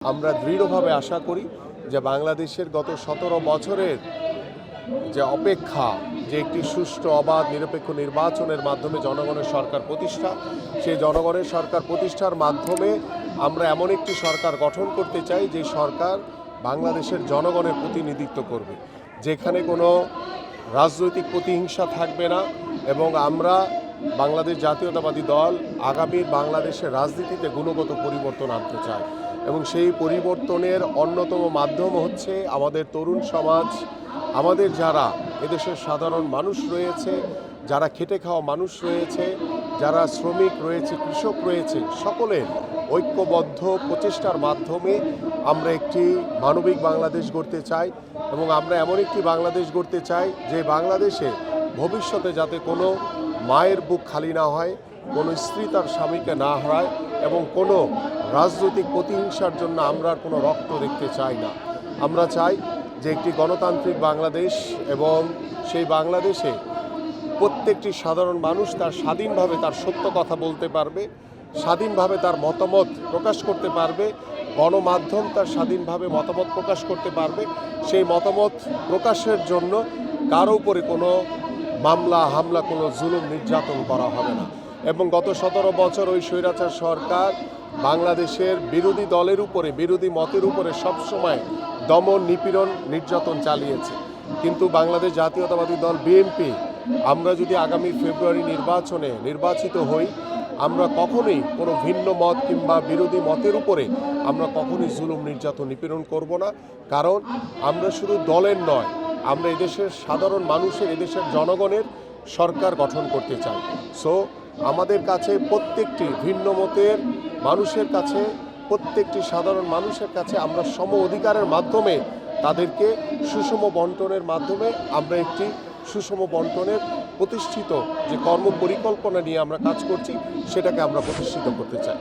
আমরা দৃঢ়ভাবে আশা করি যে বাংলাদেশের গত ১৭ বছরের যে অপেক্ষা, যে একটি সুষ্ঠু অবাধ নিরপেক্ষ নির্বাচনের মাধ্যমে জনগণের সরকার প্রতিষ্ঠা, সেই জনগণের সরকার প্রতিষ্ঠার মাধ্যমে আমরা এমন একটি সরকার গঠন করতে চাই যে সরকার বাংলাদেশের জনগণের প্রতিনিধিত্ব করবে, যেখানে কোনো রাজনৈতিক প্রতিহিংসা থাকবে না। এবং আমরা বাংলাদেশ জাতীয়তাবাদী দল আগামীর বাংলাদেশের রাজনীতিতে গুণগত পরিবর্তন আনতে চাই, এবং সেই পরিবর্তনের অন্যতম মাধ্যম হচ্ছে আমাদের তরুণ সমাজ, আমাদের যারা এদেশের সাধারণ মানুষ রয়েছে, যারা খেটে খাওয়া মানুষ রয়েছে, যারা শ্রমিক রয়েছে, কৃষক রয়েছে, সকলের ঐক্যবদ্ধ প্রচেষ্টার মাধ্যমে আমরা একটি মানবিক বাংলাদেশ গড়তে চাই। এবং আমরা এমন একটি বাংলাদেশ গড়তে চাই যে বাংলাদেশে ভবিষ্যতে যাতে কোনো মায়ের বুক খালি না হয়, কোনো স্ত্রী তার স্বামীকে না হারায়, এবং কোনো রাজনৈতিক প্রতিহিংসার জন্য আমরা কোনো রক্ত দেখতে চাই না। আমরা চাই যে একটি গণতান্ত্রিক বাংলাদেশ, এবং সেই বাংলাদেশে প্রত্যেকটি সাধারণ মানুষ তার স্বাধীনভাবে তার সত্য কথা বলতে পারবে, স্বাধীনভাবে তার মতামত প্রকাশ করতে পারবে, গণমাধ্যম তার স্বাধীনভাবে মতামত প্রকাশ করতে পারবে। সেই মতামত প্রকাশের জন্য কারো উপরে কোনো মামলা হামলা, কোনো জুলুম নির্যাতন করা হবে না। এবং গত ১৭ বছর ওই স্বৈরাচার সরকার বাংলাদেশের বিরোধী দলের উপরে, বিরোধী মতের উপরে সবসময় দমন, নিপীড়ন, নির্যাতন চালিয়েছে। কিন্তু বাংলাদেশ জাতীয়তাবাদী দল বিএনপি, আমরা যদি আগামী ফেব্রুয়ারি নির্বাচনে নির্বাচিত হই, আমরা কখনোই কোনো ভিন্ন মত কিংবা বিরোধী মতের উপরে আমরা কখনোই জুলুম, নির্যাতন, নিপীড়ন করব না। কারণ আমরা শুধু দলের নয়, আমরা এদেশের সাধারণ মানুষের, এদেশের জনগণের সরকার গঠন করতে চাই। সো আমাদের কাছে প্রত্যেকটি ভিন্ন মতের মানুষের কাছে, প্রত্যেকটি সাধারণ মানুষের কাছে আমরা সম অধিকারের মাধ্যমে তাদেরকে সুষম বন্টনের মাধ্যমে আমরা একটি সুষম বন্টনের প্রতিষ্ঠিত যে কর্ম পরিকল্পনা নিয়ে আমরা কাজ করছি, সেটাকে আমরা প্রতিষ্ঠিত করতে চাই।